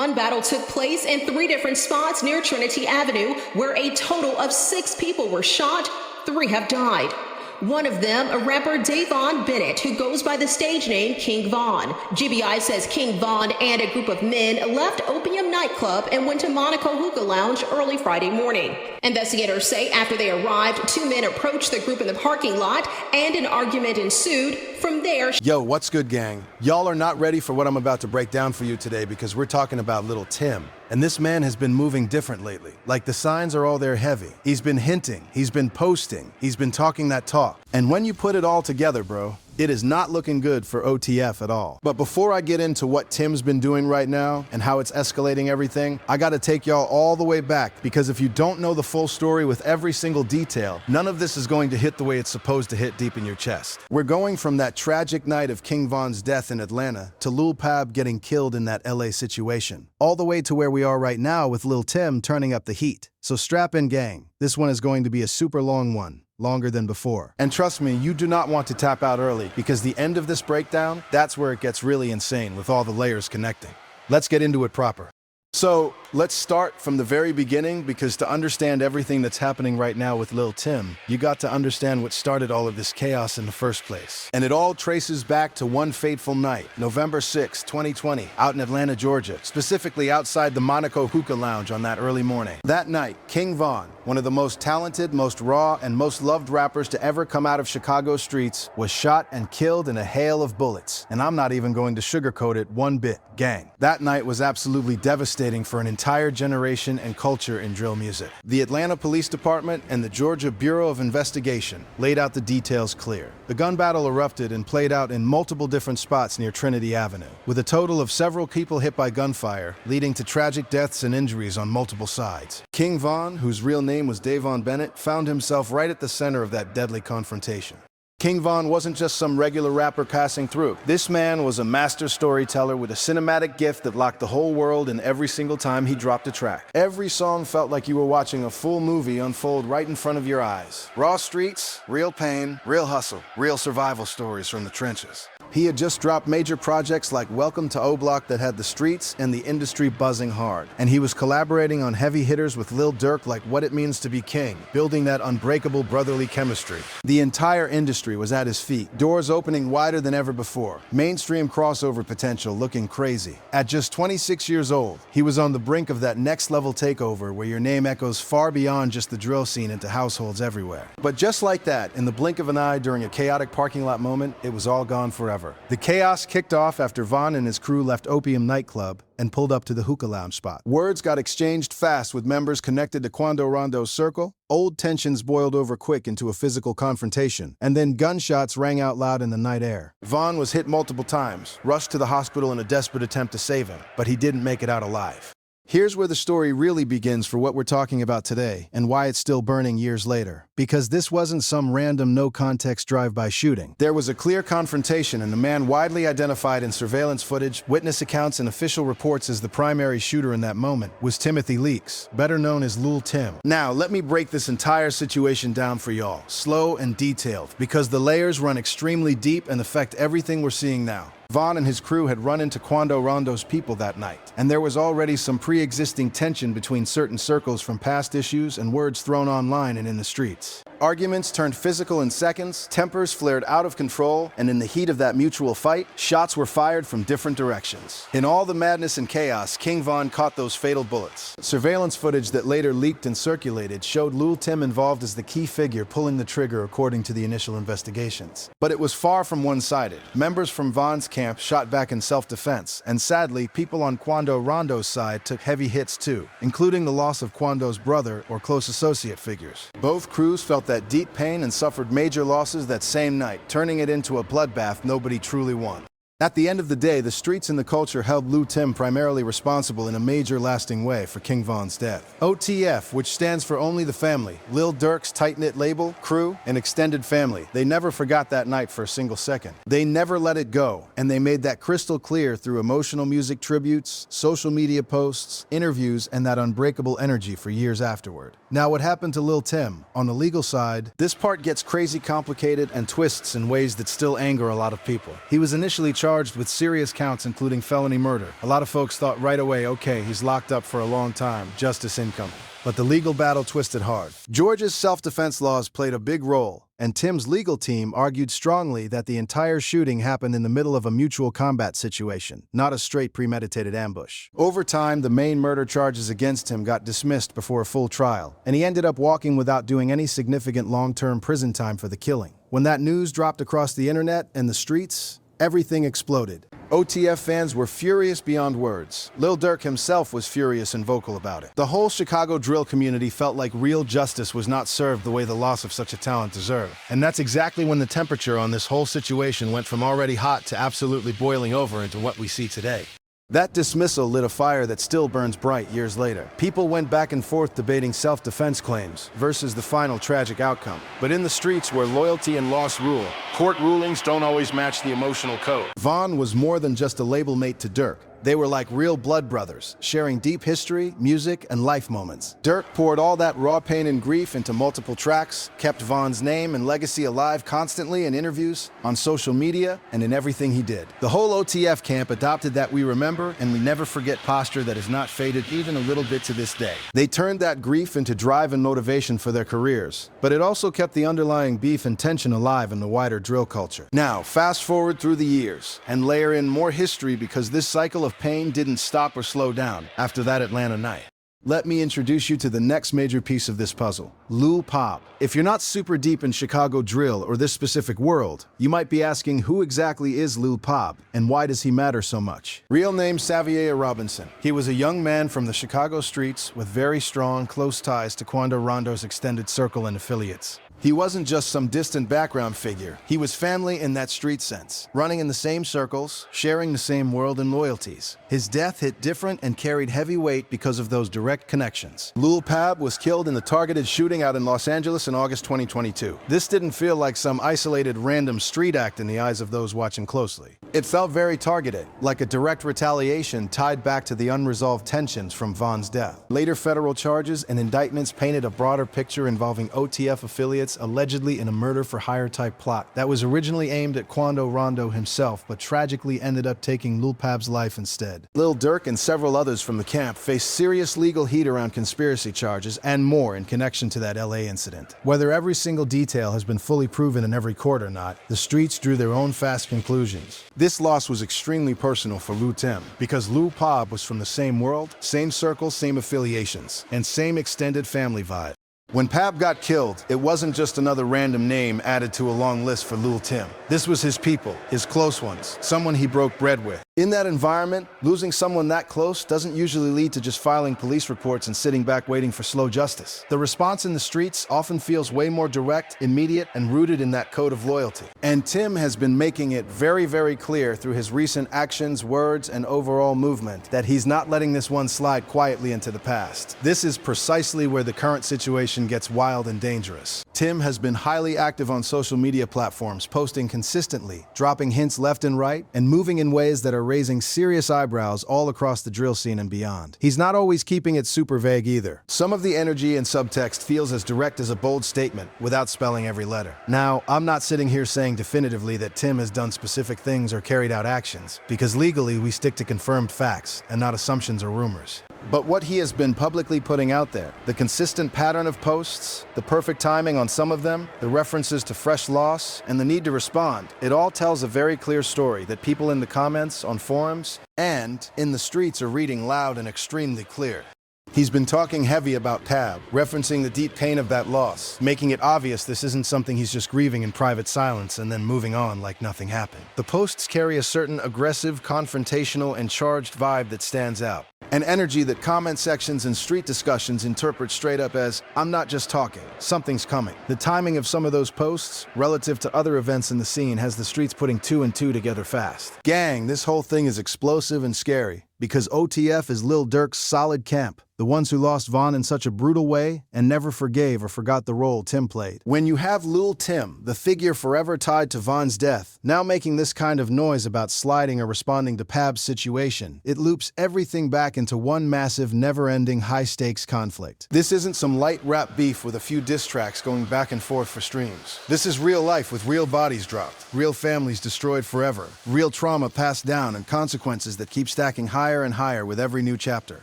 Gun battle took place in 3 different spots near Trinity Avenue, where a total of 6 people were shot. 3 have died. One of them, a rapper Davon Bennett, who goes by the stage name King Von. GBI says King Von and a group of men left Opium nightclub and went to Monaco Hookah Lounge early Friday morning. Investigators say after they arrived, 2 men approached the group in the parking lot and an argument ensued. From there, Yo, what's good, gang? Y'all are not ready for what I'm about to break down for you today because we're talking about Lil Tim. And this man has been moving different lately. Like the signs are all there heavy. He's been hinting, he's been posting, he's been talking that talk. And when you put it all together, bro, it is not looking good for OTF at all. But before I get into what Tim's been doing right now and how it's escalating everything, I gotta take y'all all the way back because if you don't know the full story with every single detail, none of this is going to hit the way it's supposed to hit deep in your chest. We're going from that tragic night of King Von's death in Atlanta to Lul Pabb getting killed in that LA situation, all the way to where we are right now with Lil Tim turning up the heat. So strap in, gang. This one is going to be a super long one. Longer than before. And trust me, you do not want to tap out early because the end of this breakdown, that's where it gets really insane with all the layers connecting. Let's get into it proper. So let's start from the very beginning because to understand everything that's happening right now with Lil Tim, you got to understand what started all of this chaos in the first place. And it all traces back to one fateful night, November 6, 2020, out in Atlanta, Georgia, specifically outside the Monaco Hookah Lounge on that early morning. That night, King Von, one of the most talented, most raw, and most loved rappers to ever come out of Chicago streets, was shot and killed in a hail of bullets. And I'm not even going to sugarcoat it one bit, gang. That night was absolutely devastating for an entire generation and culture in drill music. The Atlanta Police Department and the Georgia Bureau of Investigation laid out the details clear. The gun battle erupted and played out in multiple different spots near Trinity Avenue, with a total of several people hit by gunfire, leading to tragic deaths and injuries on multiple sides. King Von, whose real name was Davon Bennett, found himself right at the center of that deadly confrontation. King Von wasn't just some regular rapper passing through. This man was a master storyteller with a cinematic gift that locked the whole world in every single time he dropped a track. Every song felt like you were watching a full movie unfold right in front of your eyes. Raw streets, real pain, real hustle, real survival stories from the trenches. He had just dropped major projects like Welcome to O-Block that had the streets and the industry buzzing hard. And he was collaborating on heavy hitters with Lil Durk like What It Means to Be King, building that unbreakable brotherly chemistry. The entire industry was at his feet, doors opening wider than ever before, mainstream crossover potential looking crazy. At just 26 years old, he was on the brink of that next level takeover where your name echoes far beyond just the drill scene into households everywhere. But just like that, in the blink of an eye during a chaotic parking lot moment, it was all gone forever. The chaos kicked off after Von and his crew left Opium nightclub and pulled up to the hookah lounge spot. Words got exchanged fast with members connected to Quando Rondo's circle. Old tensions boiled over quick into a physical confrontation, and then gunshots rang out loud in the night air. Von was hit multiple times, rushed to the hospital in a desperate attempt to save him, but he didn't make it out alive. Here's where the story really begins for what we're talking about today and why it's still burning years later. Because this wasn't some random no-context drive-by shooting. There was a clear confrontation and a man widely identified in surveillance footage, witness accounts, and official reports as the primary shooter in that moment was Timothy Leaks, better known as Lul Tim. Now, let me break this entire situation down for y'all, slow and detailed, because the layers run extremely deep and affect everything we're seeing now. Von and his crew had run into Quando Rondo's people that night, and there was already some pre-existing tension between certain circles from past issues and words thrown online and in the streets. Arguments turned physical in seconds, tempers flared out of control, and in the heat of that mutual fight, shots were fired from different directions. In all the madness and chaos, King Von caught those fatal bullets. Surveillance footage that later leaked and circulated showed Lul Tim involved as the key figure pulling the trigger according to the initial investigations. But it was far from one-sided. Members from Von's camp shot back in self-defense, and sadly, people on Quando Rondo's side took heavy hits too, including the loss of Quando's brother or close associate figures. Both crews felt that deep pain and suffered major losses that same night, turning it into a bloodbath nobody truly won. At the end of the day, the streets and the culture held Lul Tim primarily responsible in a major lasting way for King Von's death. OTF, which stands for Only the Family, Lil Durk's tight-knit label, crew, and extended family, they never forgot that night for a single second. They never let it go, and they made that crystal clear through emotional music tributes, social media posts, interviews, and that unbreakable energy for years afterward. Now, what happened to Lil Tim? On the legal side, this part gets crazy complicated and twists in ways that still anger a lot of people. He was initially charged charged with serious counts including felony murder. A lot of folks thought right away, okay, he's locked up for a long time, justice incoming. But the legal battle twisted hard. Georgia's self-defense laws played a big role, and Tim's legal team argued strongly that the entire shooting happened in the middle of a mutual combat situation, not a straight premeditated ambush. Over time, the main murder charges against him got dismissed before a full trial, and he ended up walking without doing any significant long-term prison time for the killing. When that news dropped across the internet and the streets, everything exploded. OTF fans were furious beyond words. Lil Durk himself was furious and vocal about it. The whole Chicago drill community felt like real justice was not served the way the loss of such a talent deserved. And that's exactly when the temperature on this whole situation went from already hot to absolutely boiling over into what we see today. That dismissal lit a fire that still burns bright years later. People went back and forth debating self-defense claims versus the final tragic outcome. But in the streets where loyalty and loss rule, court rulings don't always match the emotional code. Vaughn was more than just a label mate to Durk. They were like real blood brothers, sharing deep history, music, and life moments. Durk poured all that raw pain and grief into multiple tracks, kept Vaughn's name and legacy alive constantly in interviews, on social media, and in everything he did. The whole OTF camp adopted that we remember and we never forget posture that has not faded even a little bit to this day. They turned that grief into drive and motivation for their careers, but it also kept the underlying beef and tension alive in the wider drill culture. Now, fast forward through the years and layer in more history because this cycle of pain didn't stop or slow down after that Atlanta night. Let me introduce you to the next major piece of this puzzle, Lul Pabb. If you're not super deep in Chicago drill or this specific world, you might be asking who exactly is Lul Pabb and why does he matter so much? Real name Xavier Robinson. He was a young man from the Chicago streets with very strong, close ties to Quando Rondo's extended circle and affiliates. He wasn't just some distant background figure. He was family in that street sense, running in the same circles, sharing the same world and loyalties. His death hit different and carried heavy weight because of those direct connections. Lul Pabb was killed in the targeted shooting out in Los Angeles in August 2022. This didn't feel like some isolated random street act in the eyes of those watching closely. It felt very targeted, like a direct retaliation tied back to the unresolved tensions from Vaughn's death. Later federal charges and indictments painted a broader picture involving OTF affiliates allegedly in a murder-for-hire type plot that was originally aimed at Quando Rondo himself, but tragically ended up taking Lul Pabb's life instead. Lil Durk and several others from the camp faced serious legal heat around conspiracy charges and more in connection to that LA incident. Whether every single detail has been fully proven in every court or not, the streets drew their own fast conclusions. This loss was extremely personal for Lul Tim, because Lul Pabb was from the same world, same circles, same affiliations, and same extended family vibe. When Pabb got killed, it wasn't just another random name added to a long list for Lul Tim. This was his people, his close ones, someone he broke bread with. In that environment, losing someone that close doesn't usually lead to just filing police reports and sitting back waiting for slow justice. The response in the streets often feels way more direct, immediate, and rooted in that code of loyalty. And Tim has been making it very, very clear through his recent actions, words, and overall movement that he's not letting this one slide quietly into the past. This is precisely where the current situation gets wild and dangerous. Tim has been highly active on social media platforms, posting consistently, dropping hints left and right, and moving in ways that are raising serious eyebrows all across the drill scene and beyond. He's not always keeping it super vague either. Some of the energy and subtext feels as direct as a bold statement without spelling every letter. Now, I'm not sitting here saying definitively that Tim has done specific things or carried out actions, because legally we stick to confirmed facts and not assumptions or rumors. But what he has been publicly putting out there, the consistent pattern of posts, the perfect timing on some of them, the references to fresh loss, and the need to respond, it all tells a very clear story that people in the comments, on forums, and in the streets are reading loud and extremely clear. He's been talking heavy about Pabb, referencing the deep pain of that loss, making it obvious this isn't something he's just grieving in private silence and then moving on like nothing happened. The posts carry a certain aggressive, confrontational, and charged vibe that stands out. An energy that comment sections and street discussions interpret straight up as, "I'm not just talking, something's coming." The timing of some of those posts, relative to other events in the scene, has the streets putting two and two together fast. Gang, this whole thing is explosive and scary. because OTF is Lil Durk's solid camp, the ones who lost Von in such a brutal way and never forgave or forgot the role Tim played. When you have Lul Tim, the figure forever tied to Von's death, now making this kind of noise about sliding or responding to Pabb's situation, it loops everything back into one massive, never-ending, high-stakes conflict. This isn't some light rap beef with a few diss tracks going back and forth for streams. This is real life with real bodies dropped, real families destroyed forever, real trauma passed down, and consequences that keep stacking higher and higher with every new chapter.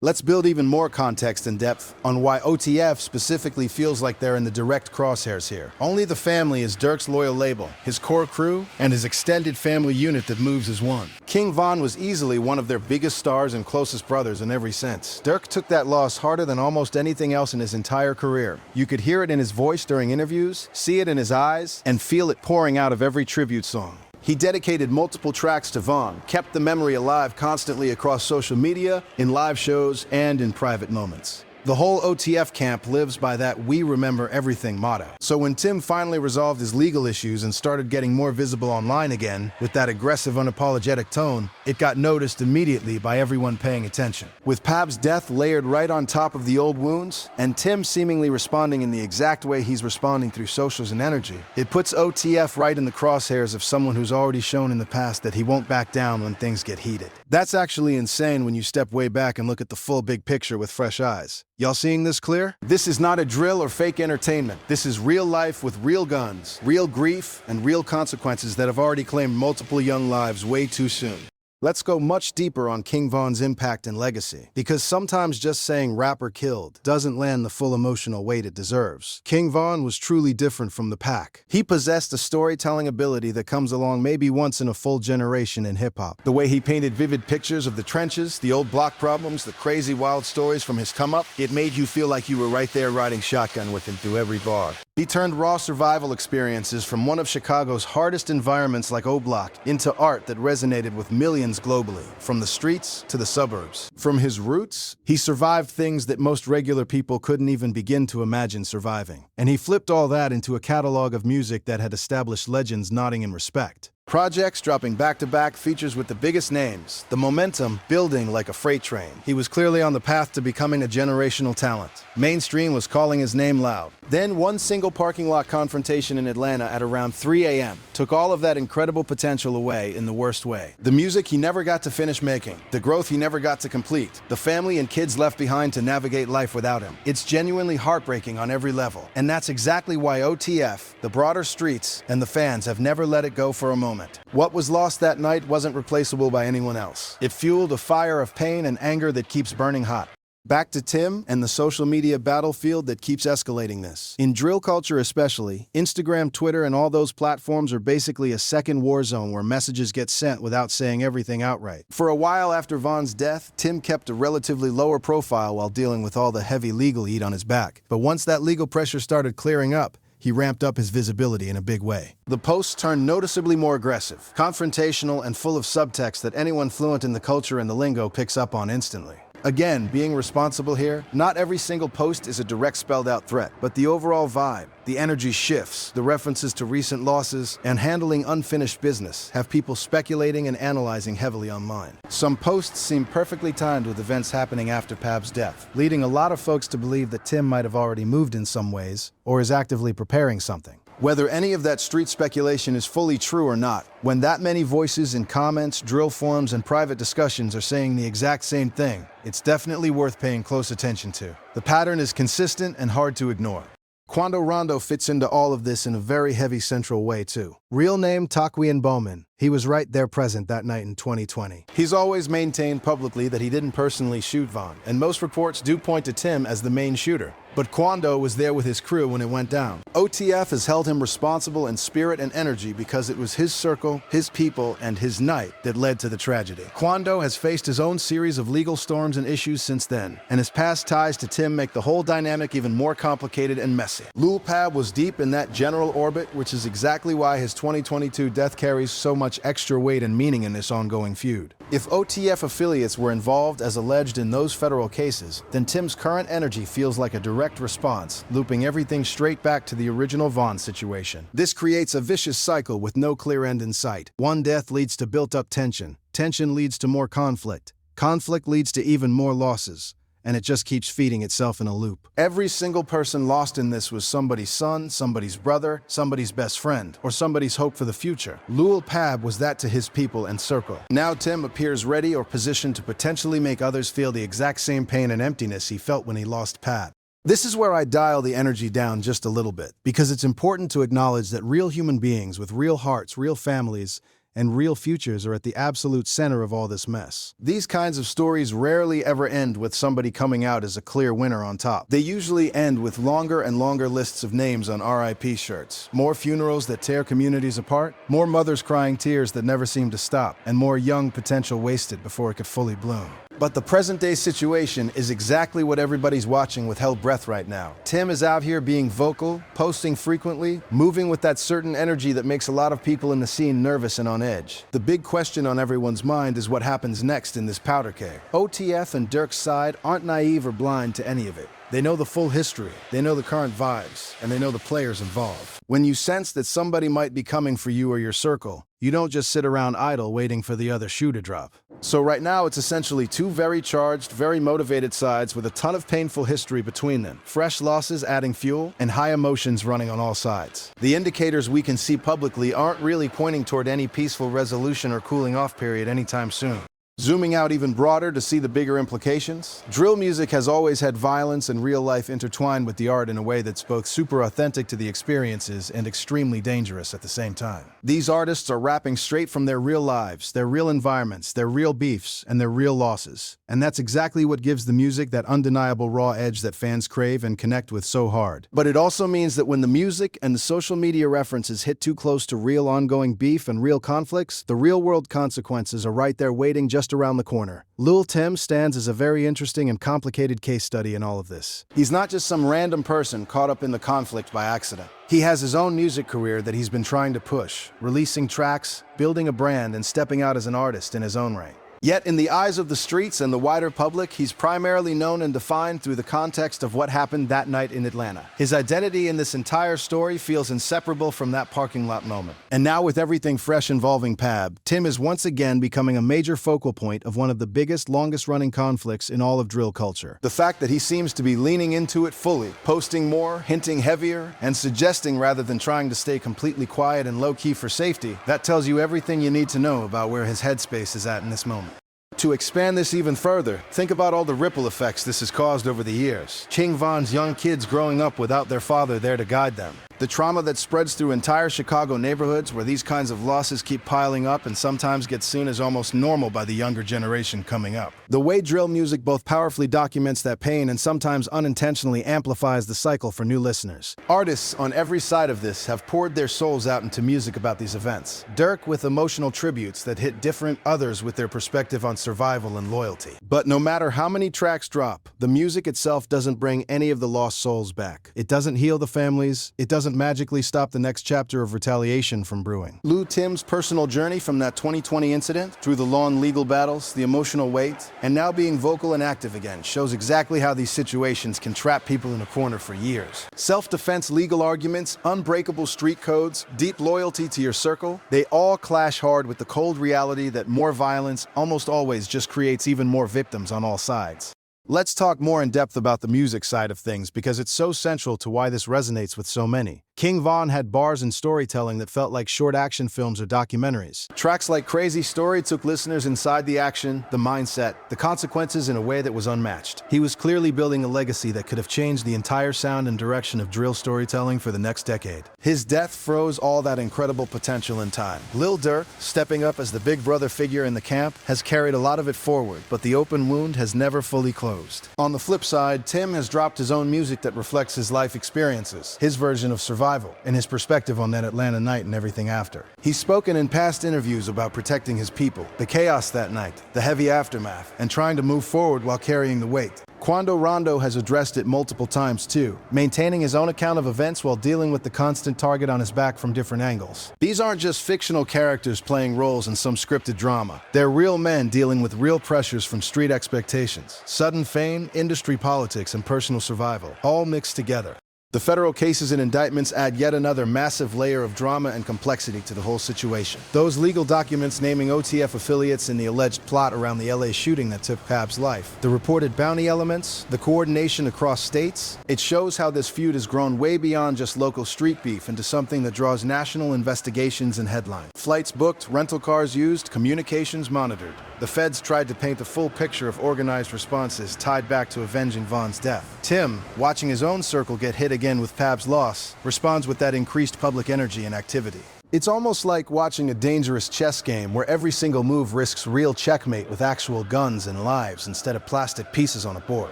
Let's build even more context and depth on why OTF specifically feels like they're in the direct crosshairs here. Only the family is Durk's loyal label, his core crew, and his extended family unit that moves as one. King Von was easily one of their biggest stars and closest brothers in every sense. Durk took that loss harder than almost anything else in his entire career. You could hear it in his voice during interviews, see it in his eyes, and feel it pouring out of every tribute song. He dedicated multiple tracks to Von, kept the memory alive constantly across social media, in live shows, and in private moments. The whole OTF camp lives by that "we remember everything" motto. So when Tim finally resolved his legal issues and started getting more visible online again, with that aggressive, unapologetic tone, it got noticed immediately by everyone paying attention. With Pabb's death layered right on top of the old wounds, and Tim seemingly responding in the exact way he's responding through socials and energy, it puts OTF right in the crosshairs of someone who's already shown in the past that he won't back down when things get heated. That's actually insane when you step way back and look at the full big picture with fresh eyes. Y'all seeing this clear? This is not a drill or fake entertainment. This is real life with real guns, real grief, and real consequences that have already claimed multiple young lives way too soon. Let's go much deeper on King Von's impact and legacy, because sometimes just saying rapper killed doesn't land the full emotional weight it deserves. King Von was truly different from the pack. He possessed a storytelling ability that comes along maybe once in a full generation in hip-hop. The way he painted vivid pictures of the trenches, the old block problems, the crazy wild stories from his come-up, it made you feel like you were right there riding shotgun with him through every bar. He turned raw survival experiences from one of Chicago's hardest environments like O-Block into art that resonated with millions globally, from the streets to the suburbs. From his roots, he survived things that most regular people couldn't even begin to imagine surviving. And he flipped all that into a catalog of music that had established legends nodding in respect. Projects dropping back-to-back, features with the biggest names, the momentum building like a freight train. He was clearly on the path to becoming a generational talent. Mainstream was calling his name loud. Then one single parking lot confrontation in Atlanta at around 3 a.m. took all of that incredible potential away in the worst way. The music he never got to finish making, the growth he never got to complete, the family and kids left behind to navigate life without him. It's genuinely heartbreaking on every level. And that's exactly why OTF, the broader streets, and the fans have never let it go for a moment. What was lost that night wasn't replaceable by anyone else. It fueled a fire of pain and anger that keeps burning hot. Back to Tim and the social media battlefield that keeps escalating this. In drill culture especially, Instagram, Twitter, and all those platforms are basically a second war zone where messages get sent without saying everything outright. For a while after Von's death, Tim kept a relatively lower profile while dealing with all the heavy legal heat on his back. But once that legal pressure started clearing up, he ramped up his visibility in a big way. The posts turned noticeably more aggressive, confrontational, and full of subtext that anyone fluent in the culture and the lingo picks up on instantly. Again, being responsible here, not every single post is a direct spelled-out threat, but the overall vibe, the energy shifts, the references to recent losses, and handling unfinished business have people speculating and analyzing heavily online. Some posts seem perfectly timed with events happening after Pabb's death, leading a lot of folks to believe that Tim might have already moved in some ways, or is actively preparing something. Whether any of that street speculation is fully true or not, when that many voices in comments, drill forums, and private discussions are saying the exact same thing, it's definitely worth paying close attention to. The pattern is consistent and hard to ignore. Quando Rondo fits into all of this in a very heavy central way too. Real name Taquian Bowman. He was right there present that night in 2020. He's always maintained publicly that he didn't personally shoot Von, and most reports do point to Tim as the main shooter. But Quando was there with his crew when it went down. OTF has held him responsible in spirit and energy because it was his circle, his people, and his night that led to the tragedy. Quando has faced his own series of legal storms and issues since then, and his past ties to Tim make the whole dynamic even more complicated and messy. Lul Pabb was deep in that general orbit, which is exactly why his 2022 death carries so much extra weight and meaning in this ongoing feud. If OTF affiliates were involved as alleged in those federal cases, then Tim's current energy feels like a direct response, looping everything straight back to the original Von situation. This creates a vicious cycle with no clear end in sight. One death leads to built-up tension. Tension leads to more conflict. Conflict leads to even more losses, and it just keeps feeding itself in a loop. Every single person lost in this was somebody's son, somebody's brother, somebody's best friend, or somebody's hope for the future. Lul Pabb was that to his people and circle. Now Tim appears ready or positioned to potentially make others feel the exact same pain and emptiness he felt when he lost Pat. This is where I dial the energy down just a little bit, because it's important to acknowledge that real human beings with real hearts, real families, and real futures are at the absolute center of all this mess. These kinds of stories rarely ever end with somebody coming out as a clear winner on top. They usually end with longer and longer lists of names on RIP shirts, more funerals that tear communities apart, more mothers crying tears that never seem to stop, and more young potential wasted before it could fully bloom. But the present-day situation is exactly what everybody's watching with held breath right now. Tim is out here being vocal, posting frequently, moving with that certain energy that makes a lot of people in the scene nervous and on edge. The big question on everyone's mind is what happens next in this powder keg. OTF and Dirk's side aren't naive or blind to any of it. They know the full history, they know the current vibes, and they know the players involved. When you sense that somebody might be coming for you or your circle, you don't just sit around idle waiting for the other shoe to drop. So right now it's essentially two very charged, very motivated sides with a ton of painful history between them. Fresh losses adding fuel, and high emotions running on all sides. The indicators we can see publicly aren't really pointing toward any peaceful resolution or cooling off period anytime soon. Zooming out even broader to see the bigger implications, drill music has always had violence and real life intertwined with the art in a way that's both super authentic to the experiences and extremely dangerous at the same time. These artists are rapping straight from their real lives, their real environments, their real beefs, and their real losses. And that's exactly what gives the music that undeniable raw edge that fans crave and connect with so hard. But it also means that when the music and the social media references hit too close to real ongoing beef and real conflicts, the real-world consequences are right there waiting just around the corner. Lul Tim stands as a very interesting and complicated case study in all of this. He's not just some random person caught up in the conflict by accident. He has his own music career that he's been trying to push, releasing tracks, building a brand, and stepping out as an artist in his own right. Yet in the eyes of the streets and the wider public, he's primarily known and defined through the context of what happened that night in Atlanta. His identity in this entire story feels inseparable from that parking lot moment. And now with everything fresh involving Pabb, Tim is once again becoming a major focal point of one of the biggest, longest-running conflicts in all of drill culture. The fact that he seems to be leaning into it fully, posting more, hinting heavier, and suggesting rather than trying to stay completely quiet and low-key for safety, that tells you everything you need to know about where his headspace is at in this moment. To expand this even further, think about all the ripple effects this has caused over the years. King Von's young kids growing up without their father there to guide them. The trauma that spreads through entire Chicago neighborhoods where these kinds of losses keep piling up and sometimes get seen as almost normal by the younger generation coming up. The way drill music both powerfully documents that pain and sometimes unintentionally amplifies the cycle for new listeners. Artists on every side of this have poured their souls out into music about these events. Dirk with emotional tributes that hit different, others with their perspective on survival and loyalty. But no matter how many tracks drop, the music itself doesn't bring any of the lost souls back. It doesn't heal the families, it doesn't magically stop the next chapter of retaliation from brewing. Lul Tim's personal journey from that 2020 incident, through the long legal battles, the emotional weight, and now being vocal and active again, shows exactly how these situations can trap people in a corner for years. Self-defense legal arguments, unbreakable street codes, deep loyalty to your circle, they all clash hard with the cold reality that more violence almost always just creates even more victims on all sides. Let's talk more in depth about the music side of things because it's so central to why this resonates with so many. King Von had bars and storytelling that felt like short action films or documentaries. Tracks like Crazy Story took listeners inside the action, the mindset, the consequences in a way that was unmatched. He was clearly building a legacy that could have changed the entire sound and direction of drill storytelling for the next decade. His death froze all that incredible potential in time. Lil Durk, stepping up as the big brother figure in the camp, has carried a lot of it forward, but the open wound has never fully closed. On the flip side, Tim has dropped his own music that reflects his life experiences, his version of survival, and his perspective on that Atlanta night and everything after. He's spoken in past interviews about protecting his people, the chaos that night, the heavy aftermath, and trying to move forward while carrying the weight. Quando Rondo has addressed it multiple times too, maintaining his own account of events while dealing with the constant target on his back from different angles. These aren't just fictional characters playing roles in some scripted drama. They're real men dealing with real pressures from street expectations, sudden fame, industry politics, and personal survival, all mixed together. The federal cases and indictments add yet another massive layer of drama and complexity to the whole situation. Those legal documents naming OTF affiliates in the alleged plot around the LA shooting that took Pabb's life, the reported bounty elements, the coordination across states, it shows how this feud has grown way beyond just local street beef into something that draws national investigations and headlines. Flights booked, rental cars used, communications monitored. The feds tried to paint a full picture of organized responses tied back to avenging Vaughn's death. Tim, watching his own circle get hit again with Pabb's loss, responds with that increased public energy and activity. It's almost like watching a dangerous chess game where every single move risks real checkmate with actual guns and lives instead of plastic pieces on a board.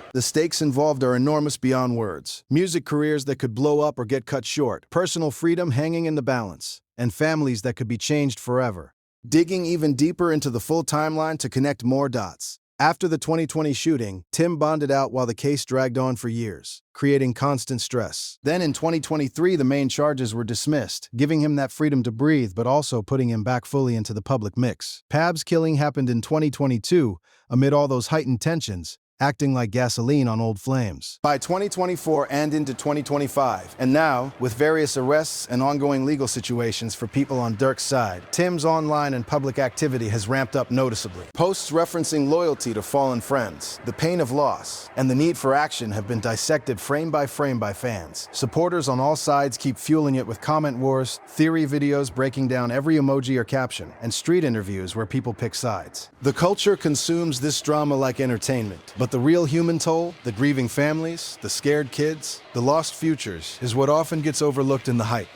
The stakes involved are enormous beyond words. Music careers that could blow up or get cut short, personal freedom hanging in the balance, and families that could be changed forever. Digging even deeper into the full timeline to connect more dots. After the 2020 shooting, Tim bonded out while the case dragged on for years, creating constant stress. Then in 2023, the main charges were dismissed, giving him that freedom to breathe but also putting him back fully into the public mix. Pabb's killing happened in 2022, amid all those heightened tensions, acting like gasoline on old flames. By 2024 and into 2025, and now, with various arrests and ongoing legal situations for people on Dirk's side, Tim's online and public activity has ramped up noticeably. Posts referencing loyalty to fallen friends, the pain of loss, and the need for action have been dissected frame by fans. Supporters on all sides keep fueling it with comment wars, theory videos breaking down every emoji or caption, and street interviews where people pick sides. The culture consumes this drama like entertainment, but the real human toll, the grieving families, the scared kids, the lost futures, is what often gets overlooked in the hype.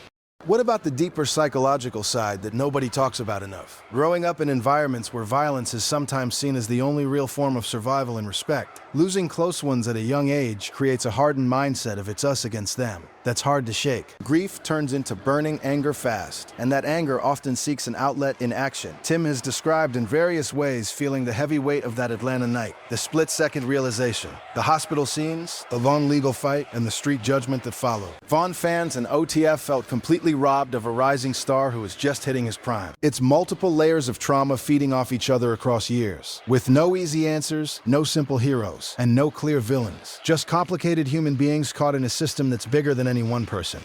What about the deeper psychological side that nobody talks about enough? Growing up in environments where violence is sometimes seen as the only real form of survival and respect, losing close ones at a young age creates a hardened mindset of it's us against them. That's hard to shake. Grief turns into burning anger fast, and that anger often seeks an outlet in action. Tim has described in various ways feeling the heavy weight of that Atlanta night, the split-second realization, the hospital scenes, the long legal fight, and the street judgment that followed. Vaughn fans and OTF felt completely robbed of a rising star who was just hitting his prime. It's multiple layers of trauma feeding off each other across years, with no easy answers, no simple heroes, and no clear villains. Just complicated human beings caught in a system that's bigger than any one person.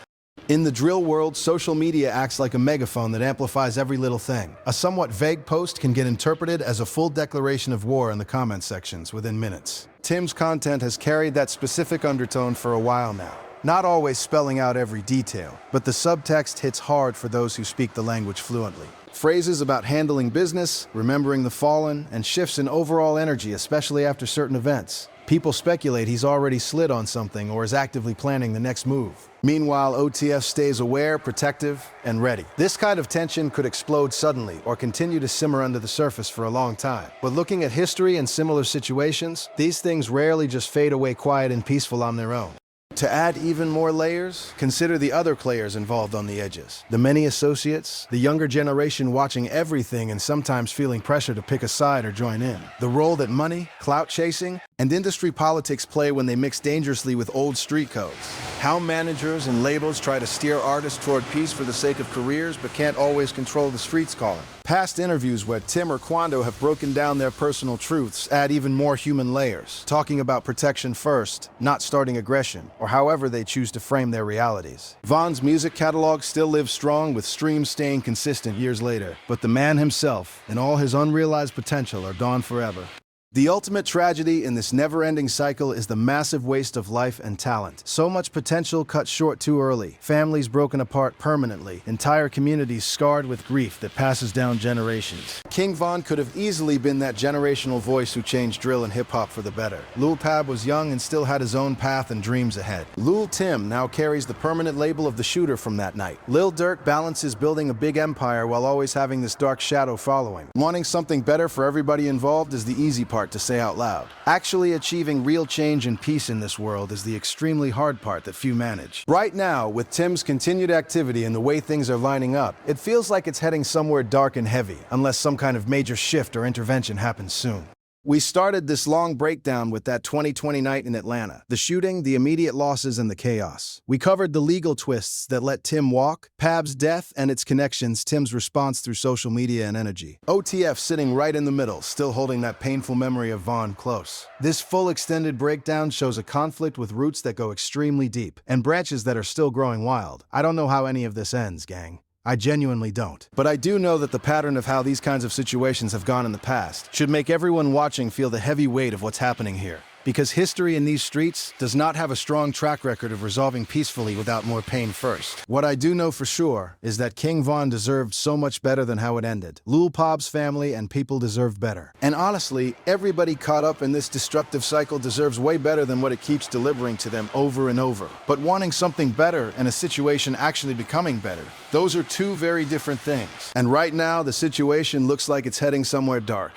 In the drill world, social media acts like a megaphone that amplifies every little thing. A somewhat vague post can get interpreted as a full declaration of war in the comment sections within minutes. Tim's content has carried that specific undertone for a while now. Not always spelling out every detail, but the subtext hits hard for those who speak the language fluently. Phrases about handling business, remembering the fallen, and shifts in overall energy, especially after certain events. People speculate he's already slid on something or is actively planning the next move. Meanwhile, OTF stays aware, protective, and ready. This kind of tension could explode suddenly or continue to simmer under the surface for a long time. But looking at history and similar situations, these things rarely just fade away quiet and peaceful on their own. To add even more layers, consider the other players involved on the edges. The many associates, the younger generation watching everything and sometimes feeling pressure to pick a side or join in. The role that money, clout chasing, and industry politics play when they mix dangerously with old street codes. How managers and labels try to steer artists toward peace for the sake of careers but can't always control the streets calling. Past interviews where Tim or Quando have broken down their personal truths add even more human layers, talking about protection first, not starting aggression, or however they choose to frame their realities. Vaughn's music catalog still lives strong with streams staying consistent years later, but the man himself and all his unrealized potential are gone forever. The ultimate tragedy in this never-ending cycle is the massive waste of life and talent. So much potential cut short too early, families broken apart permanently, entire communities scarred with grief that passes down generations. King Von could have easily been that generational voice who changed drill and hip-hop for the better. Lul Pabb was young and still had his own path and dreams ahead. Lul Tim now carries the permanent label of the shooter from that night. Lil Durk balances building a big empire while always having this dark shadow following. Wanting something better for everybody involved is the easy part to say out loud. Actually achieving real change and peace in this world is the extremely hard part that few manage. Right now, with Tim's continued activity and the way things are lining up, it feels like it's heading somewhere dark and heavy, unless some kind of major shift or intervention happens soon. We started this long breakdown with that 2020 night in Atlanta, the shooting, the immediate losses, and the chaos. We covered the legal twists that let Tim walk, Pabb's death and its connections, Tim's response through social media and energy. OTF sitting right in the middle, still holding that painful memory of Vaughn close. This full extended breakdown shows a conflict with roots that go extremely deep, and branches that are still growing wild. I don't know how any of this ends, gang. I genuinely don't. But I do know that the pattern of how these kinds of situations have gone in the past should make everyone watching feel the heavy weight of what's happening here. Because history in these streets does not have a strong track record of resolving peacefully without more pain first. What I do know for sure is that King Von deserved so much better than how it ended. Lul Pabb's family and people deserve better. And honestly, everybody caught up in this destructive cycle deserves way better than what it keeps delivering to them over and over. But wanting something better and a situation actually becoming better, those are two very different things. And right now, the situation looks like it's heading somewhere dark.